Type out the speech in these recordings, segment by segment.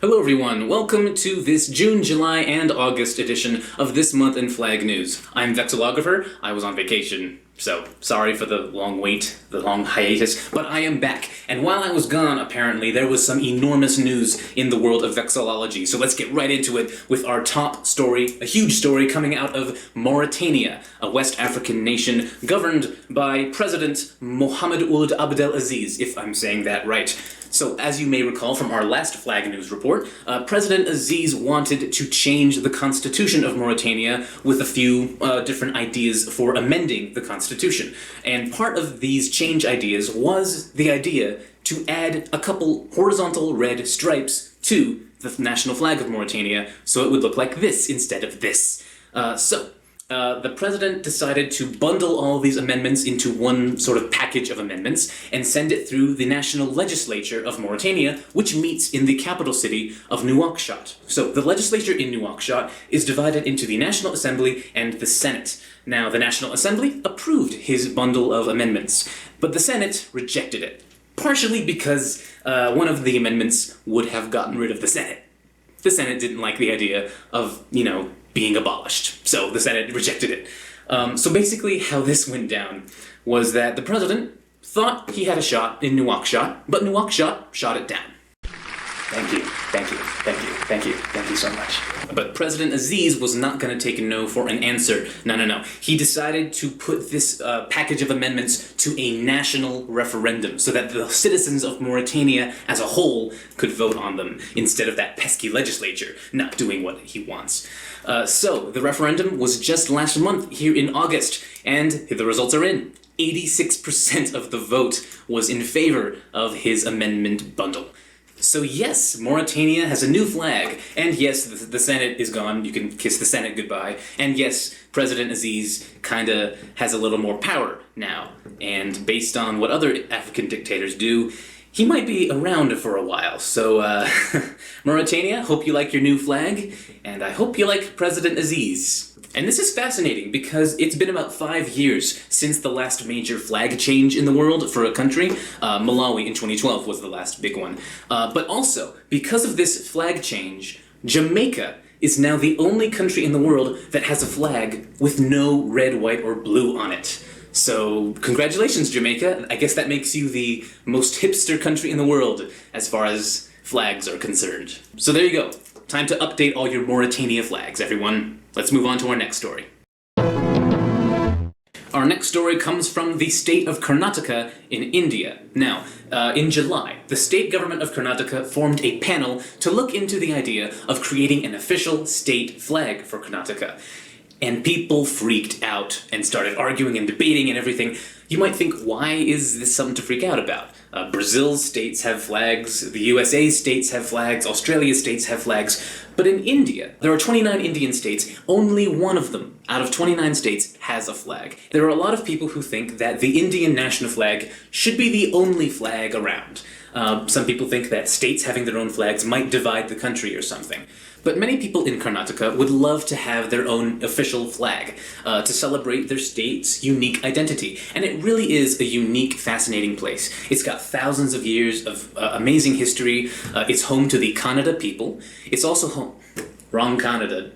Hello everyone, welcome to this June, July, and August edition of This Month in Flag News. I'm Vexillographer. I was on vacation, so sorry for the long wait, the long hiatus, but I am back. And while I was gone, apparently, there was some enormous news in the world of vexillology. So let's get right into it with our top story, a huge story coming out of Mauritania, a West African nation governed by President Mohamed Ould Abdel Aziz, if I'm saying that right. So, as you may recall from our last Flag News report, President Aziz wanted to change the constitution of Mauritania with a few different ideas for amending the constitution. And part of these change ideas was the idea to add a couple horizontal red stripes to the national flag of Mauritania so it would look like this instead of this. The president decided to bundle all these amendments into one sort of package of amendments and send it through the national legislature of Mauritania, which meets in the capital city of Nouakchott. So the legislature in Nouakchott is divided into the National Assembly and the Senate. Now, the National Assembly approved his bundle of amendments, but the Senate rejected it, partially because one of the amendments would have gotten rid of the Senate. The Senate didn't like the idea of, being abolished, so the Senate rejected it. So basically how this went down was that the president thought he had a shot in Nouakchott, but Nouakchott shot it down. Thank you so much. But President Aziz was not going to take a no for an answer. No. He decided to put this package of amendments to a national referendum so that the citizens of Mauritania as a whole could vote on them instead of that pesky legislature not doing what he wants. So the referendum was just last month here in August, and the results are in. 86% of the vote was in favor of his amendment bundle. So yes, Mauritania has a new flag, and yes, the Senate is gone, you can kiss the Senate goodbye, and yes, President Aziz kinda has a little more power now, and based on what other African dictators do, he might be around for a while. So, Mauritania, hope you like your new flag, and I hope you like President Aziz. And this is fascinating because it's been about 5 years since the last major flag change in the world for a country. Malawi in 2012 was the last big one. But also, because of this flag change, Jamaica is now the only country in the world that has a flag with no red, white, or blue on it. So, congratulations, Jamaica. I guess that makes you the most hipster country in the world as far as flags are concerned. So there you go. Time to update all your Mauritania flags, everyone. Let's move on to our next story. Our next story comes from the state of Karnataka in India. Now, in July, the state government of Karnataka formed a panel to look into the idea of creating an official state flag for Karnataka. And people freaked out and started arguing and debating and everything. You might think, why is this something to freak out about? Brazil's states have flags, the USA states have flags, Australia's states have flags, but in India, there are 29 Indian states, only one of them out of 29 states has a flag. There are a lot of people who think that the Indian national flag should be the only flag around. Some people think that states having their own flags might divide the country or something. But many people in Karnataka would love to have their own official flag to celebrate their state's unique identity. And it really is a unique, fascinating place. It's got thousands of years of amazing history. It's home to the Kannada people. It's also home... Wrong Kannada.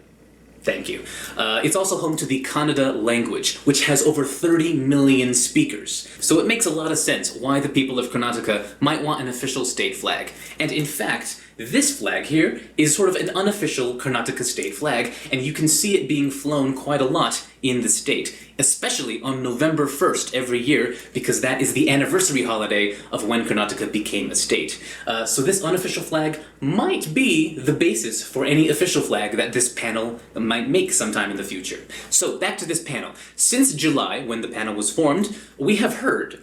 Thank you. It's also home to the Kannada language, which has over 30 million speakers. So it makes a lot of sense why the people of Karnataka might want an official state flag. And in fact, this flag here is sort of an unofficial Karnataka state flag, and you can see it being flown quite a lot in the state, especially on November 1st every year, because that is the anniversary holiday of when Karnataka became a state. So this unofficial flag might be the basis for any official flag that this panel might make sometime in the future. So back to this panel. Since July, when the panel was formed, we have heard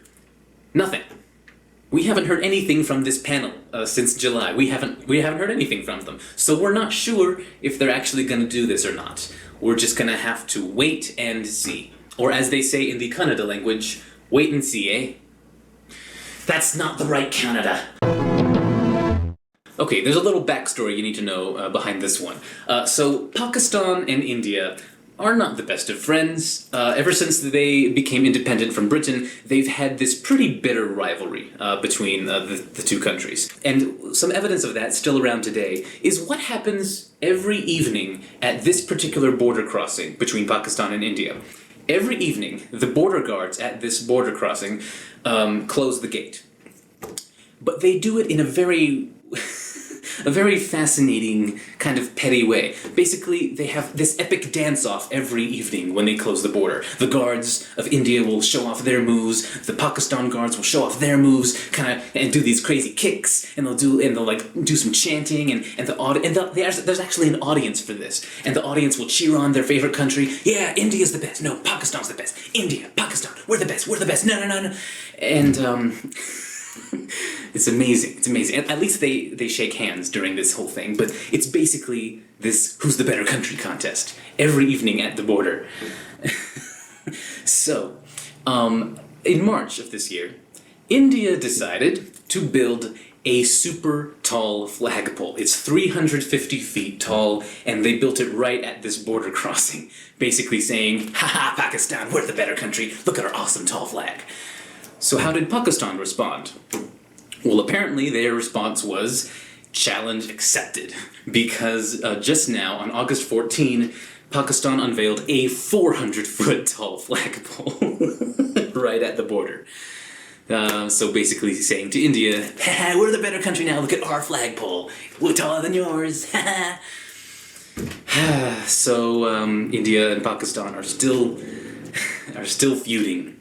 nothing. We haven't heard anything from this panel since July. We haven't heard anything from them. So we're not sure if they're actually going to do this or not. We're just going to have to wait and see. Or as they say in the Kannada language, wait and see, eh? That's not the right Canada. Okay, there's a little backstory you need to know behind this one. So Pakistan and India are not the best of friends. Ever since they became independent from Britain, they've had this pretty bitter rivalry between the two countries. And some evidence of that still around today is what happens every evening at this particular border crossing between Pakistan and India. Every evening, the border guards at this border crossing close the gate. But they do it in a very fascinating, kind of petty way. Basically, they have this epic dance-off every evening when they close the border. The guards of India will show off their moves, the Pakistan guards will show off their moves, and do these crazy kicks, and they'll do some chanting, and there's actually an audience for this, and the audience will cheer on their favorite country. Yeah, India's the best. No, Pakistan's the best. India, Pakistan, we're the best. No. And it's amazing. It's amazing. At least they shake hands during this whole thing, but it's basically this who's the better country contest every evening at the border. So, in March of this year, India decided to build a super tall flagpole. It's 350 feet tall, and they built it right at this border crossing, basically saying, "Ha Pakistan, we're the better country. Look at our awesome tall flag." So how did Pakistan respond? Well, apparently their response was challenge accepted, because just now, on August 14, Pakistan unveiled a 400-foot tall flagpole right at the border. So basically saying to India, "Ha, we're the better country now, look at our flagpole. We're taller than yours." So India and Pakistan are still feuding.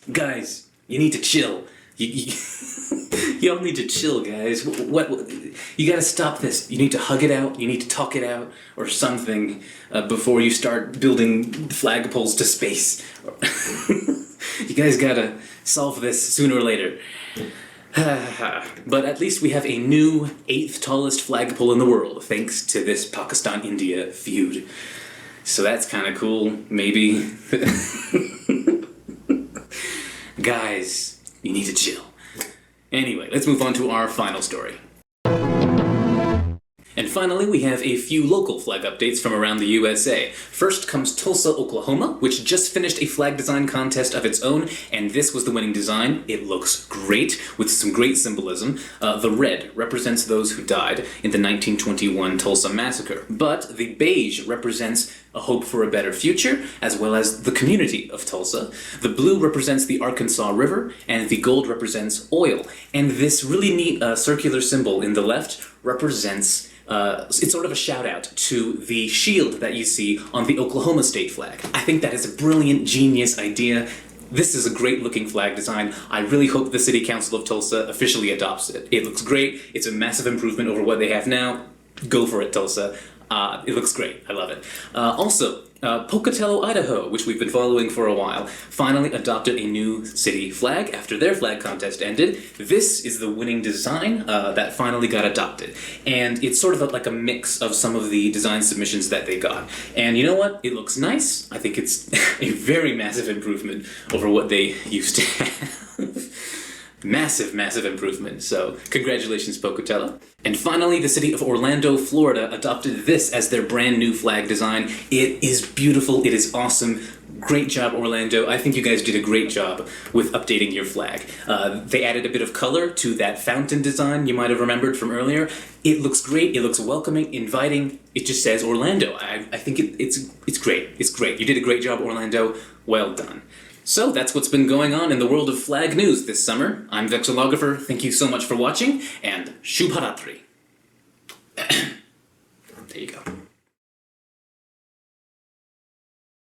Guys, you need to chill. You all need to chill, guys. What? You gotta stop this. You need to hug it out. You need to talk it out, or something, before you start building flagpoles to space. You guys gotta solve this sooner or later. But at least we have a new 8th tallest flagpole in the world, thanks to this Pakistan-India feud. So that's kind of cool, maybe. Guys, you need to chill. Anyway, let's move on to our final story. And finally, we have a few local flag updates from around the USA. First comes Tulsa, Oklahoma, which just finished a flag design contest of its own, and this was the winning design. It looks great, with some great symbolism. The red represents those who died in the 1921 Tulsa massacre, but the beige represents a hope for a better future, as well as the community of Tulsa. The blue represents the Arkansas River, and the gold represents oil. And this really neat circular symbol in the left represents it's sort of a shout out to the shield that you see on the Oklahoma state flag. I think that is a brilliant, genius idea. This is a great looking flag design. I really hope the City Council of Tulsa officially adopts it. It looks great. It's a massive improvement over what they have now. Go for it, Tulsa. It looks great. I love it. Also, Pocatello, Idaho, which we've been following for a while, finally adopted a new city flag after their flag contest ended. This is the winning design that finally got adopted. And it's sort of like a mix of some of the design submissions that they got. And you know what? It looks nice. I think it's a very massive improvement over what they used to have. Massive improvement, so congratulations, Pocatello. And finally, the city of Orlando, Florida adopted this as their brand new flag design. It is beautiful, it is awesome. Great job, Orlando. I think you guys did a great job with updating your flag. They added a bit of color to that fountain design you might have remembered from earlier. It looks great, it looks welcoming, inviting. It just says Orlando. I think it's great. It's great. You did a great job, Orlando. Well done. So that's what's been going on in the world of flag news this summer. I'm Vexillographer. Thank you so much for watching, and Shubharatri. There you go.